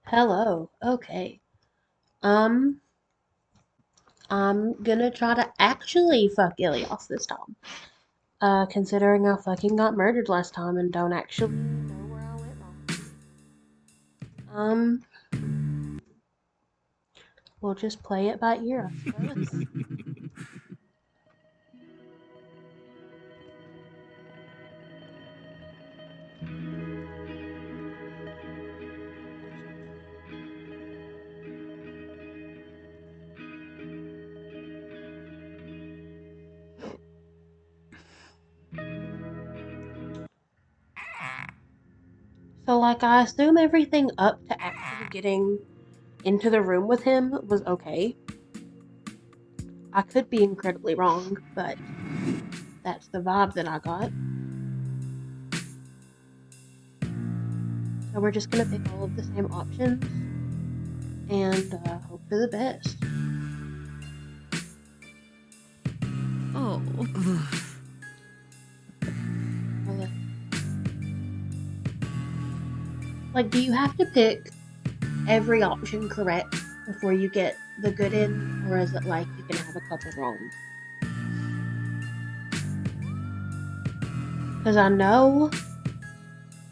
Hello. Okay. Um, I'm gonna try to actually fuck Ilyas this time. Considering I fucking got murdered last time and don't actually know where I went wrong. We'll just play it by ear, I suppose. So, like, I assume everything up to actually getting into the room with him was okay. I could be incredibly wrong, but that's the vibe that I got. So we're just gonna pick all of the same options and hope for the best. Oh. Like, do you have to pick every option correct before you get the good in, or is it like you can have a couple wrong? Because I know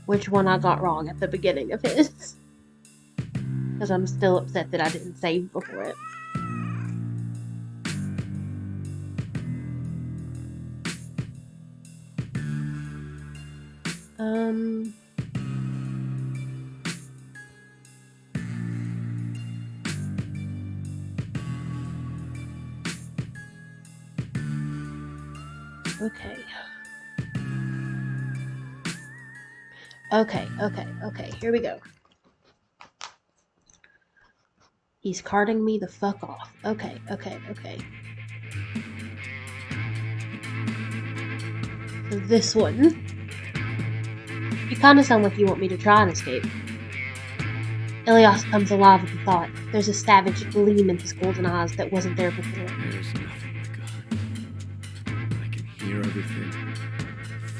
which one I got wrong at the beginning of his. Because I'm still upset that I didn't save before it. Okay. Okay, here we go. He's carting me the fuck off. Okay. So this one. You kinda sound like you want me to try and escape. Ilyas comes alive with the thought. There's a savage gleam in his golden eyes that wasn't there before. There's nothing like God. I can hear everything,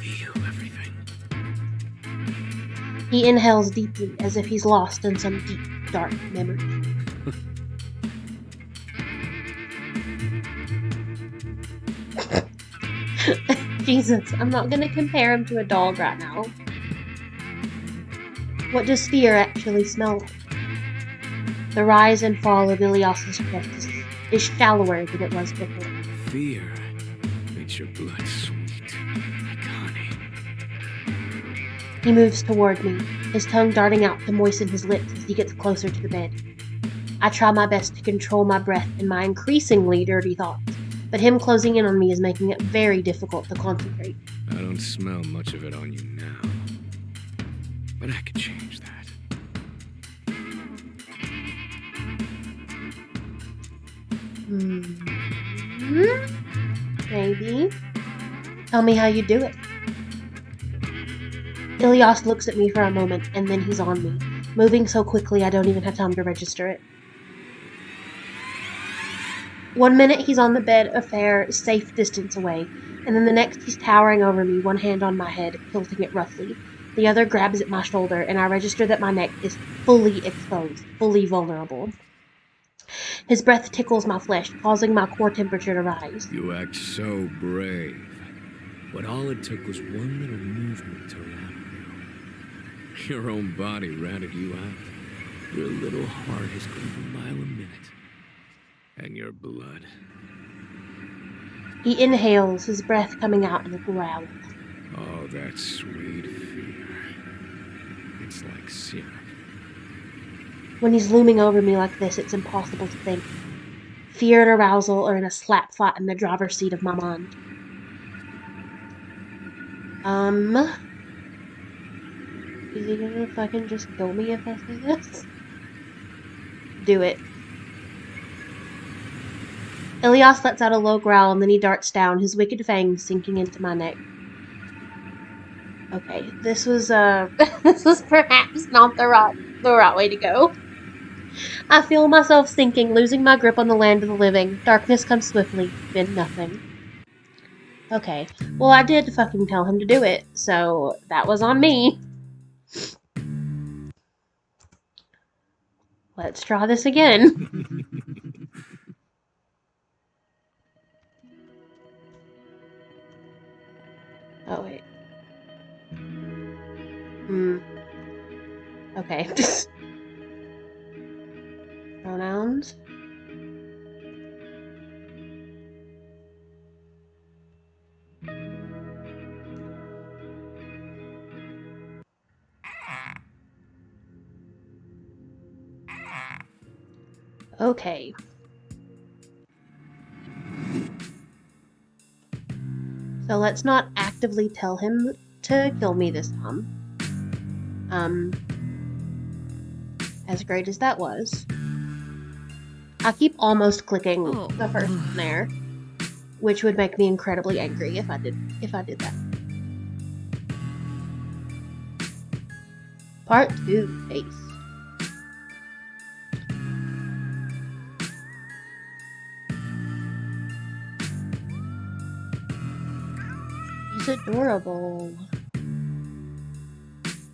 feel everything. He inhales deeply, as if he's lost in some deep, dark memory. Jesus, I'm not gonna compare him to a dog right now. What does fear actually smell like? The rise and fall of Ilyas's chest is shallower than it was before. Fear makes your blood sweet, like honey. He moves toward me, his tongue darting out to moisten his lips as he gets closer to the bed. I try my best to control my breath and my increasingly dirty thoughts, but him closing in on me is making it very difficult to concentrate. I don't smell much of it on you now, but I can change that. Maybe. Tell me how you do it. Ilyas looks at me for a moment, and then he's on me, moving so quickly I don't even have time to register it. 1 minute he's on the bed, a fair, safe distance away, and then the next he's towering over me, one hand on my head, tilting it roughly. The other grabs at my shoulder, and I register that my neck is fully exposed, fully vulnerable. His breath tickles my flesh, causing my core temperature to rise. You act so brave. But all it took was one little movement to rattle you. Your own body ratted you out. Your little heart is going a mile a minute. And your blood. He inhales, his breath coming out in a growl. Oh, that sweet fear. It's like syrup. When he's looming over me like this, it's impossible to think. Fear and arousal are in a slap fight in the driver's seat of my mind. Is he gonna fucking just kill me if I say this? Do it. Ilyas lets out a low growl and then he darts down, his wicked fangs sinking into my neck. Okay, this was this was perhaps not the right way to go. I feel myself sinking, losing my grip on the land of the living. Darkness comes swiftly, then nothing. Okay, well I did fucking tell him to do it, so that was on me. Let's try this again. Oh, wait. Okay. Pronouns. Okay. So let's not actively tell him to kill me this time. As great as that was. I keep almost clicking the first one there, which would make me incredibly angry if I did that. Part 2, Taste. He's adorable.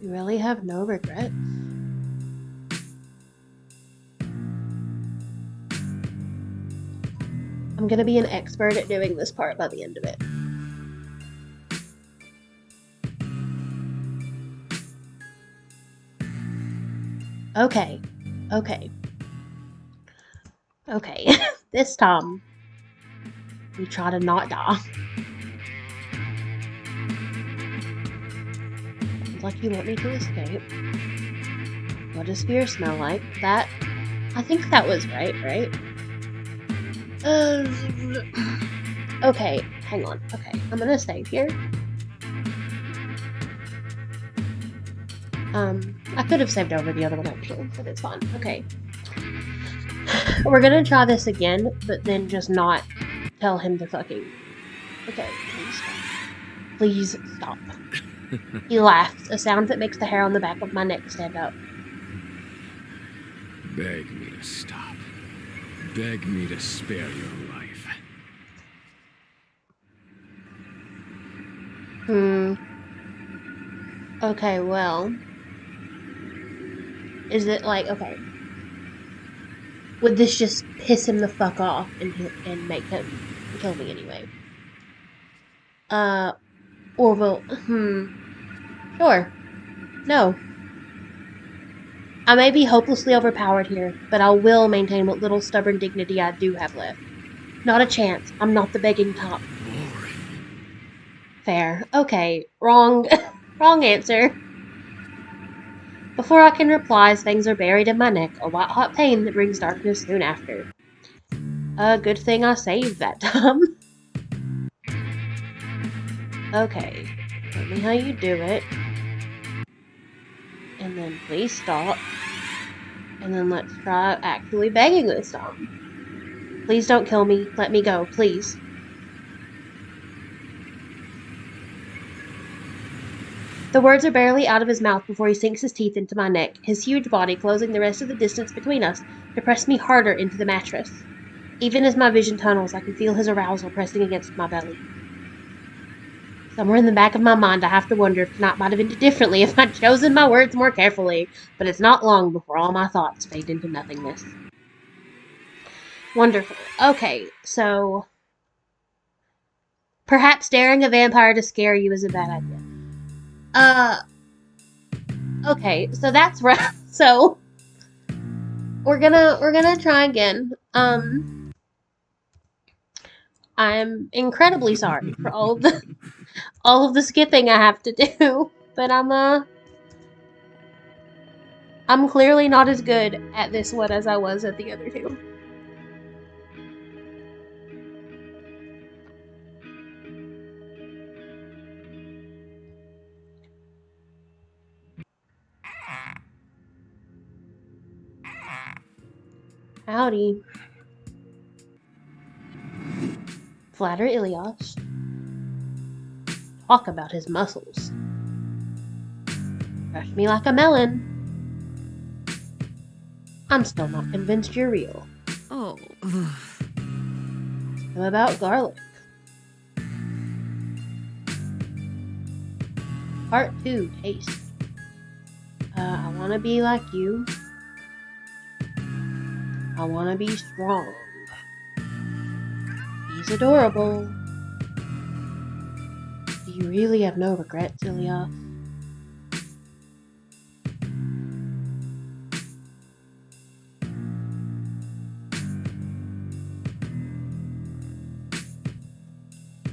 You really have no regrets? I'm gonna be an expert at doing this part by the end of it. Okay. This time, we try to not die. Seems like you want me to escape. What does fear smell like? That... I think that was right? Okay, hang on. Okay, I'm gonna save here. I could have saved over the other one actually, but it's fine. Okay. We're gonna try this again, but then just not tell him to fucking... Okay, please stop. He laughs, a sound that makes the hair on the back of my neck stand up. Beg me to stop. Beg me to spare your life. Okay, well... Is it like... Okay. Would this just piss him the fuck off and make him kill me anyway? Or will... Sure. No. I may be hopelessly overpowered here, but I will maintain what little stubborn dignity I do have left. Not a chance. I'm not the begging top. Fair. Okay. Wrong. Wrong answer. Before I can reply, fangs are buried in my neck, a white-hot pain that brings darkness soon after. Good thing I saved that time. Okay. Tell me how you do it. And then please stop. And then let's try actually begging this time. Please don't kill me. Let me go, please. The words are barely out of his mouth before he sinks his teeth into my neck, his huge body closing the rest of the distance between us to press me harder into the mattress. Even as my vision tunnels, I can feel his arousal pressing against my belly. Somewhere in the back of my mind, I have to wonder if tonight might have ended differently if I'd chosen my words more carefully, but it's not long before all my thoughts fade into nothingness. Wonderful. Okay, so... Perhaps daring a vampire to scare you is a bad idea. Okay, so that's right. So, we're gonna try again. I'm incredibly sorry for all of the skipping I have to do, but I'm clearly not as good at this one as I was at the other two. Howdy. Flatter Ilyas. Talk about his muscles. Crush me like a melon. I'm still not convinced you're real. Oh. How about garlic? Part 2, Taste. I wanna be like you. I want to be strong. He's adorable. Do you really have no regrets, Ilyas?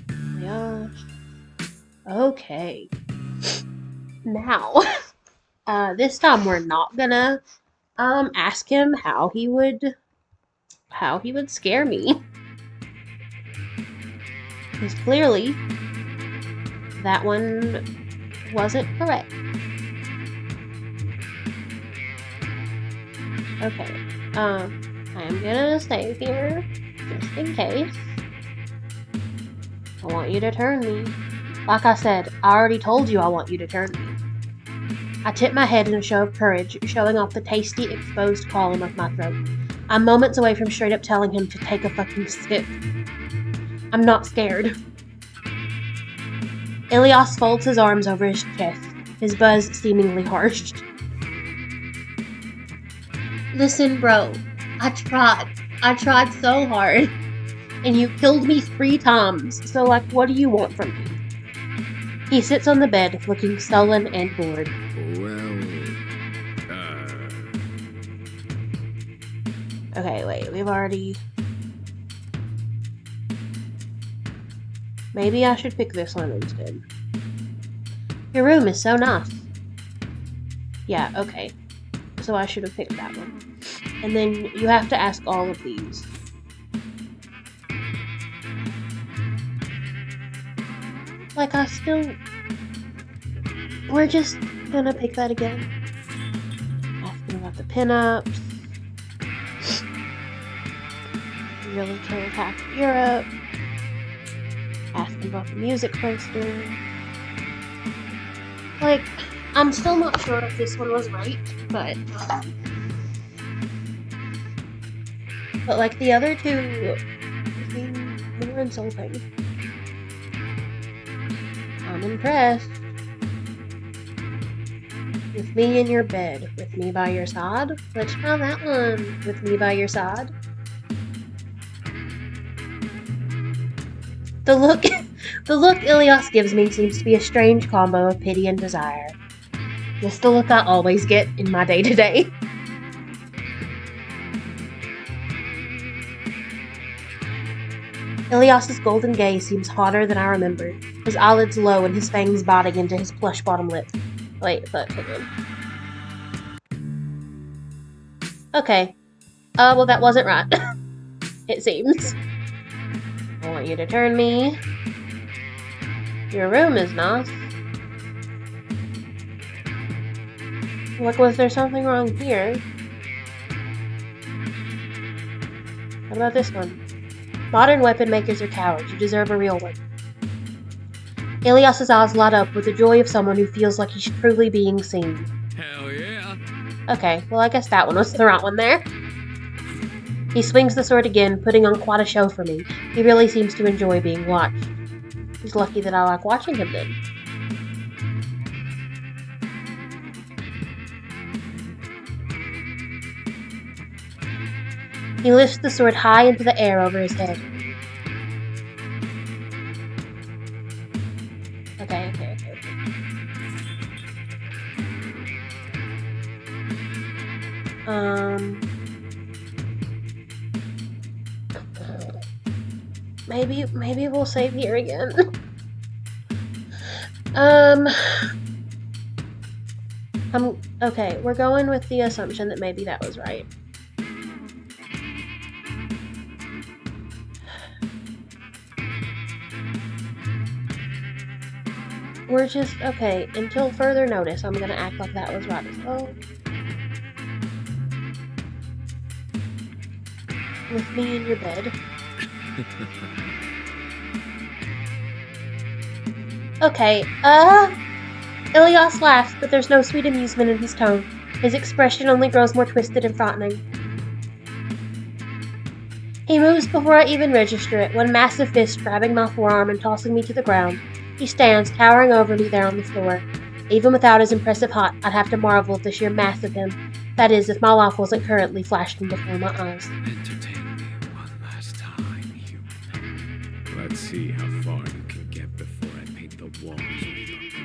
Ilyas. Okay. Now, this time we're not gonna ask him how he would scare me. Because clearly that one wasn't correct. Okay. I'm gonna stay here just in case. I want you to turn me. Like I said, I already told you I want you to turn me. I tip my head in a show of courage, showing off the tasty, exposed column of my throat. I'm moments away from straight up telling him to take a fucking sip. I'm not scared. Ilyas folds his arms over his chest, his buzz seemingly harsh. Listen, bro. I tried so hard. And you killed me 3 times, so what do you want from me? He sits on the bed, looking sullen and bored. Okay, wait, we've already... Maybe I should pick this one instead. Your room is so nice. Yeah, okay. So I should have picked that one. And then you have to ask all of these. We're just gonna pick that again. Asking about the pinups. You really killed half of Europe. Asking about the music poster. I'm still not sure if this one was right, but the other two seem more insulting. I'm impressed. With me in your bed, with me by your side. Let's try that one. With me by your side. The look Ilyas gives me seems to be a strange combo of pity and desire. Just the look I always get in my day-to-day. Ilyas's golden gaze seems hotter than I remember, his eyelids low and his fangs biting into his plush bottom lip. Wait, but hold on. Okay. Well, that wasn't right. It seems. I want you to turn me. Your room is nice. Was there something wrong here? What about this one? Modern weapon makers are cowards. You deserve a real one. Ilyas's eyes light up with the joy of someone who feels like he's truly being seen. Hell yeah. Okay, well I guess that one was the right one there. He swings the sword again, putting on quite a show for me. He really seems to enjoy being watched. He's lucky that I like watching him then. He lifts the sword high into the air over his head. Okay. Maybe we'll save here again. Okay, we're going with the assumption that maybe that was right. We're just, okay, until further notice, I'm gonna act like that was right as well. With me in your bed. Okay, Ilyas laughs, but there's no sweet amusement in his tone. His expression only grows more twisted and frightening. He moves before I even register it, one massive fist grabbing my forearm and tossing me to the ground. He stands, towering over me there on the floor. Even without his impressive height, I'd have to marvel at the sheer mass of him. That is, if my life wasn't currently flashing before my eyes. Entertain me one last time, human. Let's see how far you can get before I paint the walls with your blood.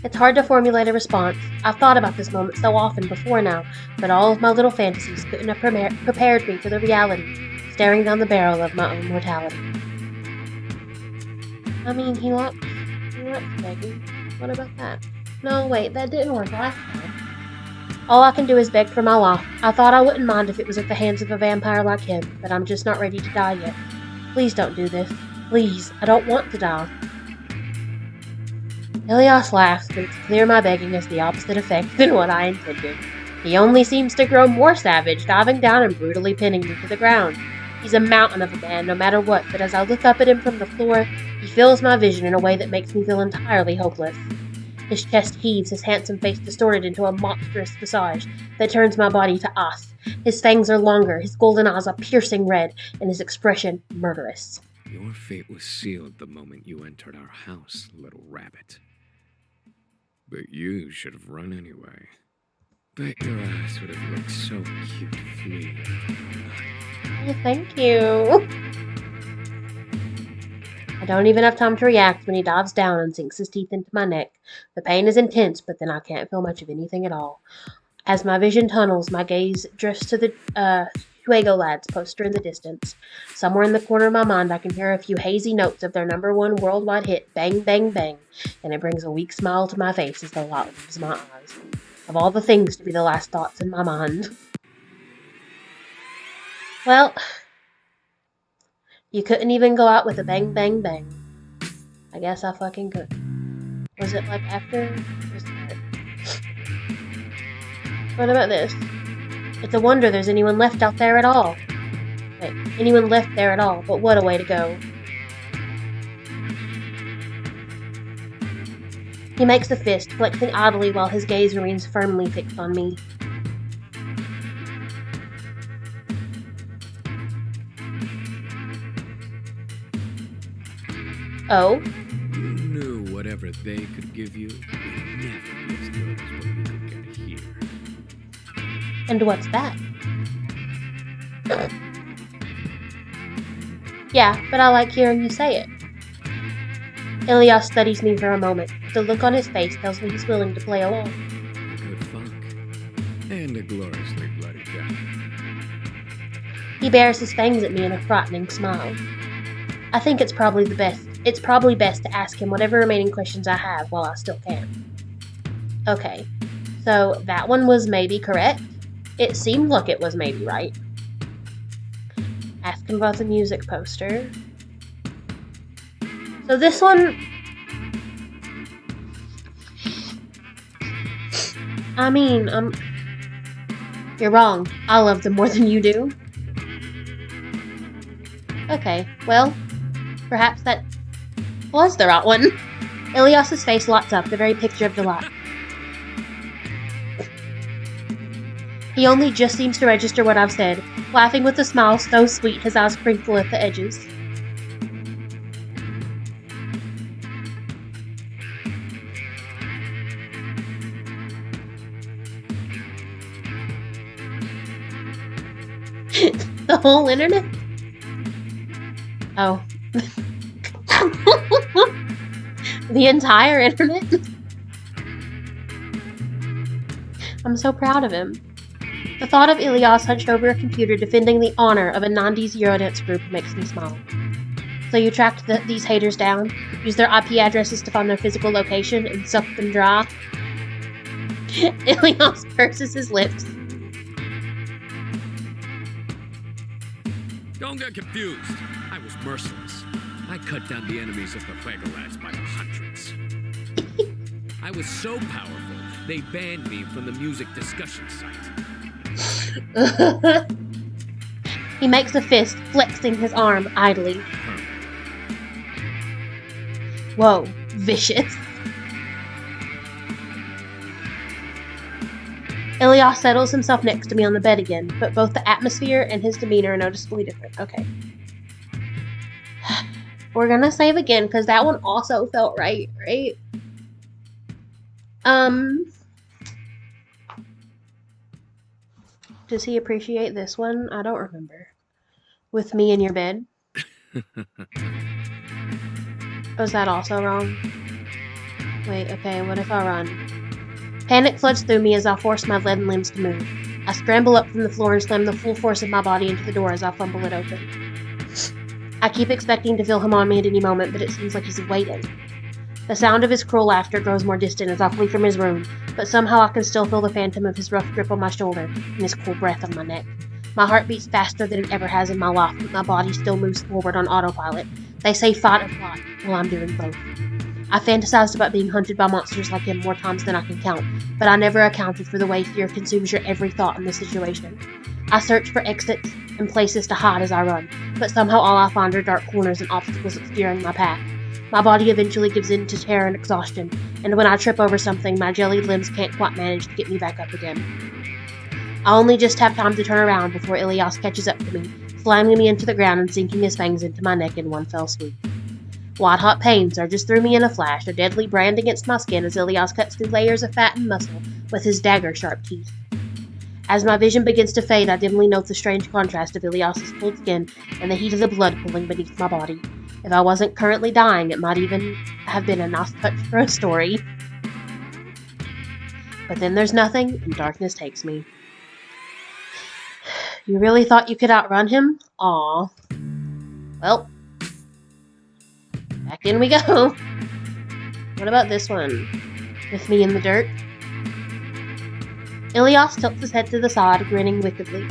It's hard to formulate a response. I've thought about this moment so often before now, but all of my little fantasies couldn't have prepared me for the reality, staring down the barrel of my own mortality. I mean, he likes begging. What about that? No, wait, that didn't work last time. All I can do is beg for my life. I thought I wouldn't mind if it was at the hands of a vampire like him, but I'm just not ready to die yet. Please don't do this. Please, I don't want to die. Ilyas laughs, but it's clear my begging has the opposite effect than what I intended. He only seems to grow more savage, diving down and brutally pinning me to the ground. He's a mountain of a man, no matter what, but as I look up at him from the floor, he fills my vision in a way that makes me feel entirely hopeless. His chest heaves, his handsome face distorted into a monstrous visage that turns my body to ice. His fangs are longer, his golden eyes a piercing red, and his expression murderous. Your fate was sealed the moment you entered our house, little rabbit. But you should have run anyway. Bet your ass would have looked so cute fleeing from your life. Oh, thank you. I don't even have time to react when he dives down and sinks his teeth into my neck. The pain is intense, but then I can't feel much of anything at all. As my vision tunnels, my gaze drifts to the Fuego Lads poster in the distance. Somewhere in the corner of my mind, I can hear a few hazy notes of their #1 worldwide hit, Bang, Bang, Bang, and it brings a weak smile to my face as the light leaves my eyes. Of all the things to be the last thoughts in my mind. Well, you couldn't even go out with a bang, bang, bang. I guess I fucking could. Was it like after? What about this? It's a wonder there's anyone left out there at all. Wait, anyone left there at all, but what a way to go. He makes a fist, flexing idly while his gaze remains firmly fixed on me. Oh? You knew whatever they could give you would never be as good as what you could get here. And what's that? Yeah, but I like hearing you say it. Ilyas studies me for a moment. The look on his face tells me he's willing to play along. Good funk. And a gloriously bloody death. He bares his fangs at me in a frightening smile. I think it's probably best to ask him whatever remaining questions I have while I still can. Okay, so that one was maybe correct. It seemed like it was maybe right. Ask him about the music poster. So this one, I mean, you're wrong. I love them more than you do. Okay, well, perhaps that was the right one. Ilyas's face lights up, the very picture of delight. He only just seems to register what I've said, laughing with a smile so sweet his eyes crinkle at the edges. The whole internet? Oh. The entire internet? I'm so proud of him. The thought of Ilyas hunched over a computer defending the honor of a 90s Eurodance group makes me smile. So you tracked these haters down, used their IP addresses to find their physical location, and sucked them dry? Ilyas purses his lips. Don't get confused. I was merciless. I cut down the enemies of the Fuego Lads by the hundreds. I was so powerful, they banned me from the music discussion site. He makes a fist, flexing his arm idly. Whoa, vicious. Ilyas settles himself next to me on the bed again, but both the atmosphere and his demeanor are noticeably different. Okay. We're gonna save again, because that one also felt right? Um, does he appreciate this one? I don't remember. With me in your bed? Was that also wrong? Wait, okay, what if I run? Panic floods through me as I force my leaden limbs to move. I scramble up from the floor and slam the full force of my body into the door as I fumble it open. I keep expecting to feel him on me at any moment, but it seems like he's waiting. The sound of his cruel laughter grows more distant as I flee from his room, but somehow I can still feel the phantom of his rough grip on my shoulder and his cool breath on my neck. My heart beats faster than it ever has in my life, but my body still moves forward on autopilot. They say fight or flight, well, I'm doing both. I fantasized about being hunted by monsters like him more times than I can count, but I never accounted for the way fear consumes your every thought in this situation. I search for exits and places to hide as I run, but somehow all I find are dark corners and obstacles obscuring my path. My body eventually gives in to terror and exhaustion, and when I trip over something, my jellied limbs can't quite manage to get me back up again. I only just have time to turn around before Ilyas catches up to me, slamming me into the ground and sinking his fangs into my neck in one fell swoop. White-hot pain surges through me in a flash, a deadly brand against my skin as Ilyas cuts through layers of fat and muscle with his dagger-sharp teeth. As my vision begins to fade, I dimly note the strange contrast of Ilyas's cold skin and the heat of the blood pooling beneath my body. If I wasn't currently dying, it might even have been a nice touch for a story. But then there's nothing, and darkness takes me. You really thought you could outrun him? Aw. Well, back in we go. What about this one? With me in the dirt? Ilyas tilts his head to the side, grinning wickedly.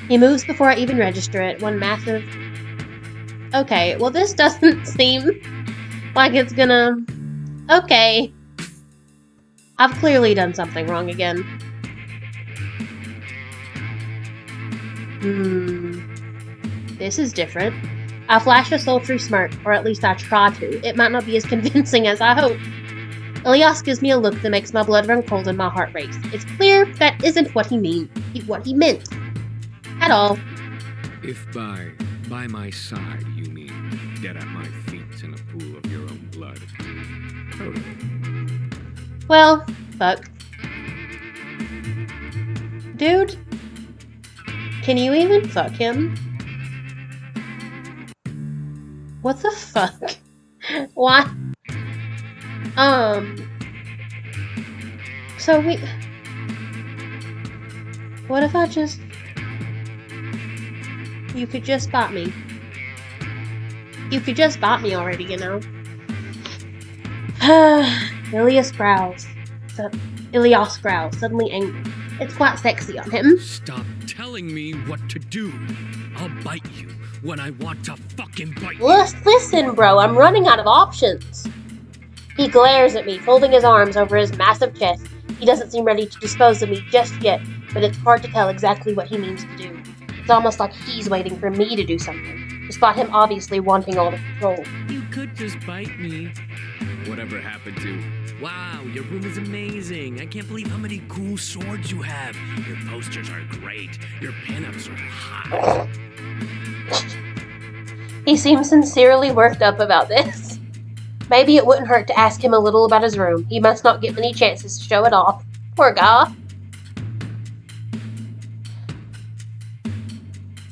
He moves before I even register it, one massive... Okay, well this doesn't seem like it's gonna... Okay. I've clearly done something wrong again. This is different. I flash a sultry smirk, or at least I try to. It might not be as convincing as I hope. Ilyas gives me a look that makes my blood run cold and my heart race. It's clear that isn't what he meant. At all. If by my side you mean dead at my feet in a pool of your own blood. Totally. Well, fuck. Dude, can you even fuck him? What the fuck? Why? So what if I just... You could just bite me. You could just bite me already, you know? Ilyas growls, suddenly angry. It's quite sexy on him. Stop telling me what to do. I'll bite you when I want to fucking bite you. Listen, bro, I'm running out of options. He glares at me, folding his arms over his massive chest. He doesn't seem ready to dispose of me just yet, but it's hard to tell exactly what he means to do. It's almost like he's waiting for me to do something, despite him obviously wanting all the control. You could just bite me. Whatever happened to, wow, your room is amazing. I can't believe how many cool swords you have. Your posters are great. Your pinups are hot. He seems sincerely worked up about this. Maybe it wouldn't hurt to ask him a little about his room. He must not get many chances to show it off. Poor guy.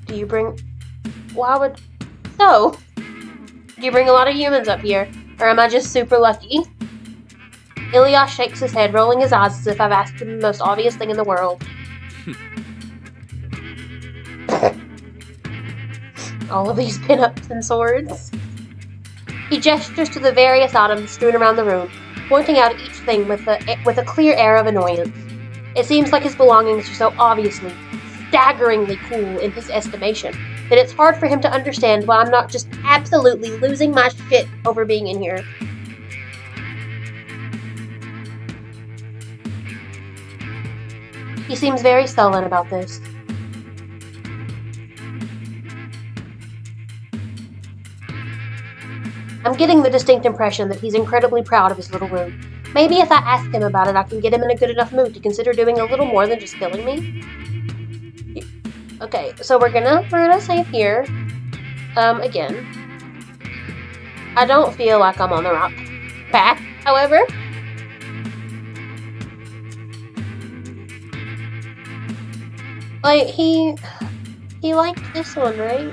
Do you bring... So, do you bring a lot of humans up here? Or am I just super lucky? Ilyas shakes his head, rolling his eyes as if I've asked him the most obvious thing in the world. All of these pinups and swords. He gestures to the various items strewn around the room, pointing out each thing with a clear air of annoyance. It seems like his belongings are so obviously, staggeringly cool in his estimation, that it's hard for him to understand why I'm not just absolutely losing my shit over being in here. He seems very sullen about this. I'm getting the distinct impression that he's incredibly proud of his little room. Maybe if I ask him about it, I can get him in a good enough mood to consider doing a little more than just killing me. Okay, so we're gonna save here. Again. I don't feel like I'm on the right path, however. Like, he liked this one, right?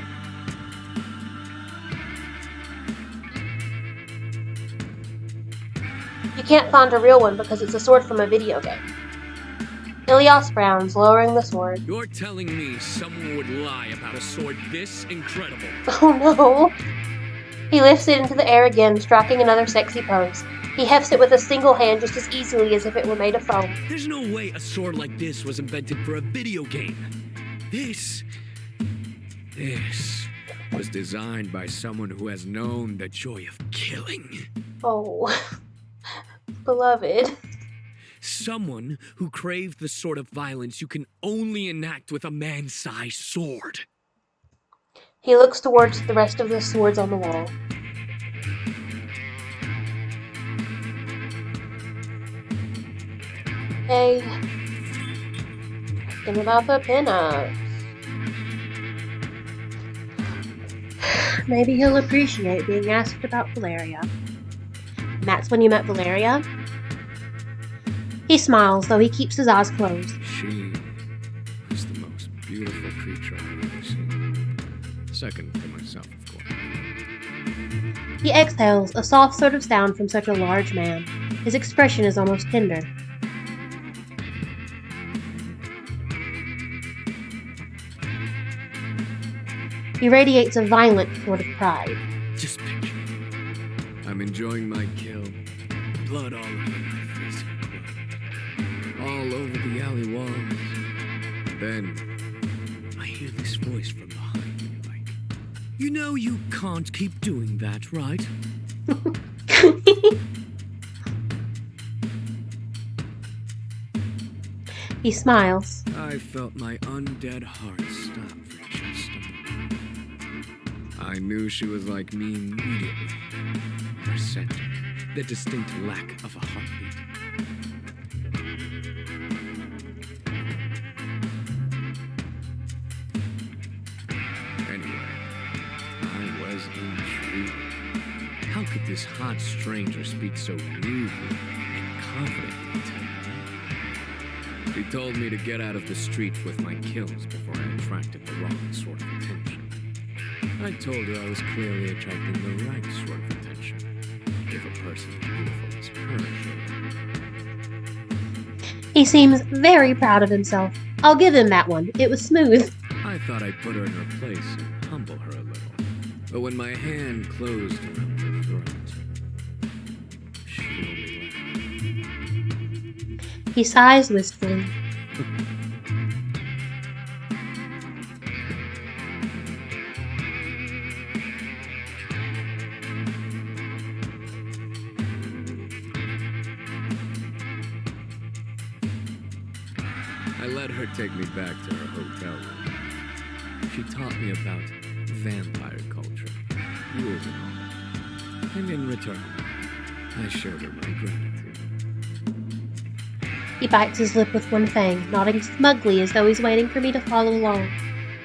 You can't find a real one because it's a sword from a video game. Ilyas frowns, lowering the sword. You're telling me someone would lie about a sword this incredible? Oh no! He lifts it into the air again, striking another sexy pose. He hefts it with a single hand just as easily as if it were made of foam. There's no way a sword like this was invented for a video game. This was designed by someone who has known the joy of killing. Oh, beloved. Someone who craved the sort of violence you can only enact with a man-sized sword. He looks towards the rest of the swords on the wall. Hey, asking about the pinups. Maybe he'll appreciate being asked about Valeria. And that's when you met Valeria? He smiles, though he keeps his eyes closed. She was the most beautiful creature I've ever seen. Second to myself, of course. He exhales, a soft sort of sound from such a large man. His expression is almost tender. He radiates a violent sort of pride. Just picture it. I'm enjoying my kill. Blood all over my face and clothes. All over the alley walls. Then, I hear this voice from behind me like, you know you can't keep doing that, right? He smiles. I felt my undead heart stop for just a moment. I knew she was like me immediately. Her scent, the distinct lack of a heartbeat. Anyway, I was intrigued. How could this hot stranger speak so rudely and confidently to me? She told me to get out of the street with my kills before I attracted the wrong sort of attention. I told her I was clearly attracting the right sort of attention. If a person as beautiful as her showed. He seems very proud of himself. I'll give him that one. It was smooth. I thought I'd put her in her place and humble her a little. But when my hand closed around her throat, she only laughed. He sighs wistfully. I let her take me back to her hotel room. She taught me about vampire culture, rules and all. And in return, I showed her my gratitude. He bites his lip with one fang, nodding smugly as though he's waiting for me to follow along.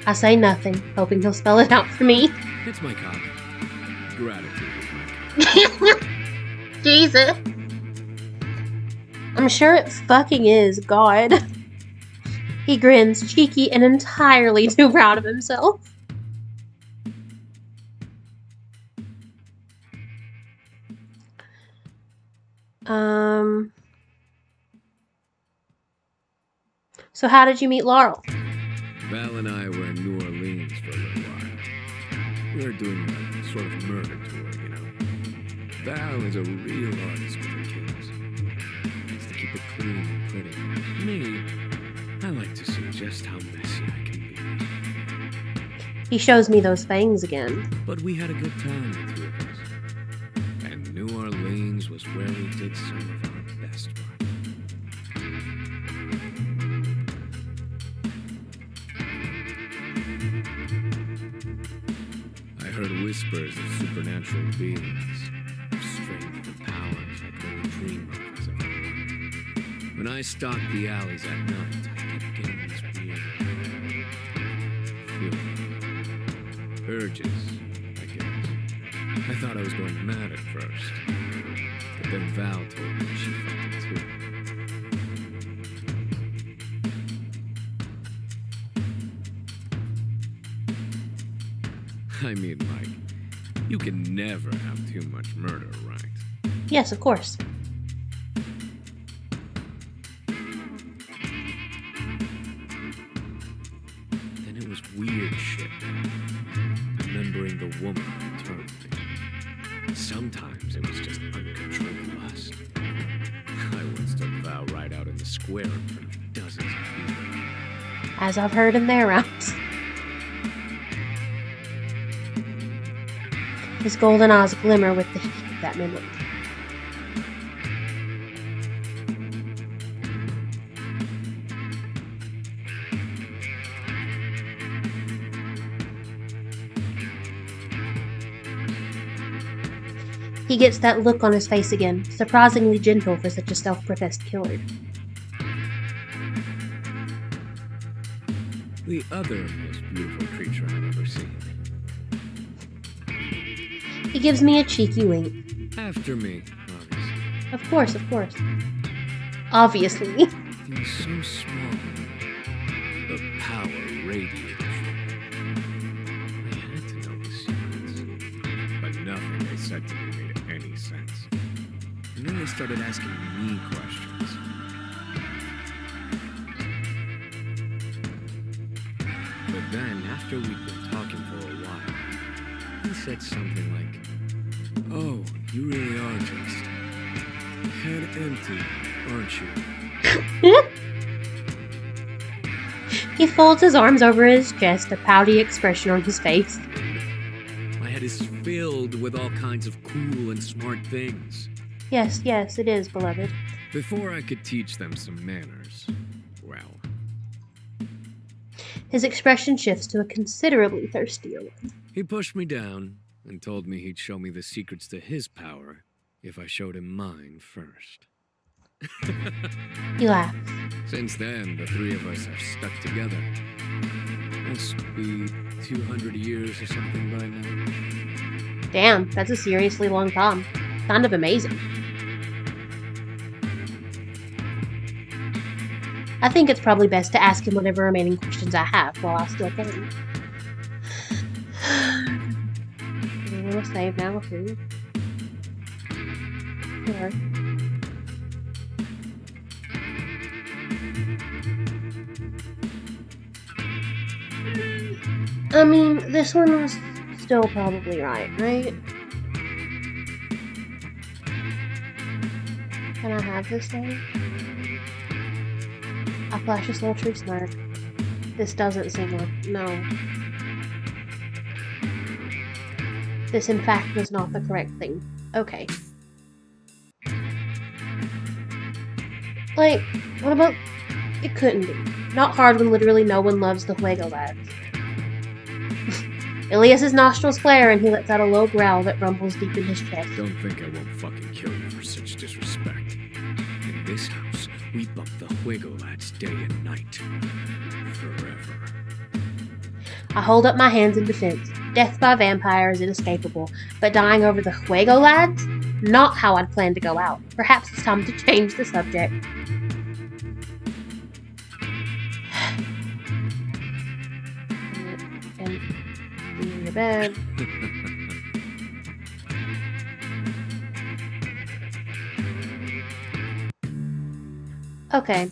I say nothing, hoping he'll spell it out for me. It's my cock. Gratitude is my cock. Jesus. I'm sure it fucking is, God. He grins, cheeky and entirely too proud of himself. So how did you meet Laurel? Val and I were in New Orleans for a little while. We were doing a sort of murder tour, you know. Val is a real artist with her kills. Likes to keep it clean and pretty. Me, I like to see just how messy I can be. He shows me those fangs again. But we had a good time, the two of us. And New Orleans was where we did some of our best work. I heard whispers of supernatural beings, of strength and powers I could only dream of as a boy. When I stalked the alleys at night, I kept getting these weird feelings. Urges, I guess. I thought I was going mad at first, but then Val told me she felt it too. I mean, like, you can never have too much murder, right? Yes, of course. Then it was weird shit. Remembering the woman who turned me. Sometimes it was just uncontrolled lust. I once took Val right out in the square in front of dozens of people. As I've heard in their rounds. His golden eyes glimmer with the heat of that memory. He gets that look on his face again, surprisingly gentle for such a self-professed killer. The other most beautiful creature I've ever seen. He gives me a cheeky wink. After me, obviously. Of course, of course. Obviously. He was so small. The power radiated from him. I had to know the secrets. But nothing they said to me made any sense. And then they started asking me questions. But then, after we'd been talking for a while, he said something like, "Oh, you really are just head empty, aren't you?" He folds his arms over his chest, a pouty expression on his face. My head is filled with all kinds of cool and smart things. Yes, yes, it is, beloved. Before I could teach them some manners, well, His expression shifts to a considerably thirstier one. he pushed me down and told me he'd show me the secrets to his power if I showed him mine first. He laughs. Since then, the three of us have stuck together. Must be 200 years or something by now. Damn, that's a seriously long time. Kind of amazing. I think it's probably best to ask him whatever remaining questions I have while I still can. Do we want to save now, too? Sure. I mean, this one was still probably right? Can I have this thing? I flash a sultry smirk. This doesn't seem like... no. This, in fact, was not the correct thing. Okay. Like, what about... It couldn't be. Not hard when literally no one loves the Fuego lads. Ilyas's nostrils flare and he lets out a low growl that rumbles deep in his chest. Don't think I won't fucking kill you for such disrespect. In this house, we bump the Fuego lads day and night. Forever. I hold up my hands in defense. Death by vampire is inescapable, but dying over the Fuego lads? Not how I'd planned to go out. Perhaps it's time to change the subject. And in your bed. Okay.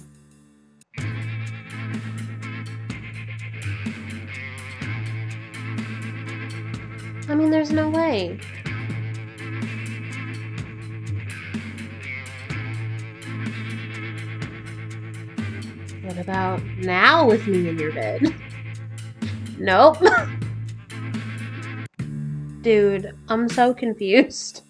I mean, there's no way. What about now with me in your bed? Nope. Dude, I'm so confused.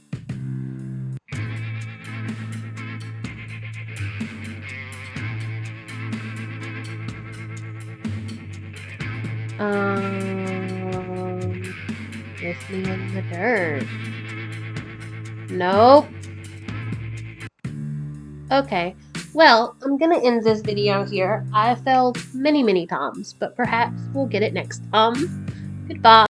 With me in the dirt. Nope. Okay, well, I'm gonna end this video here. I failed many, many times, but perhaps we'll get it next time. Goodbye.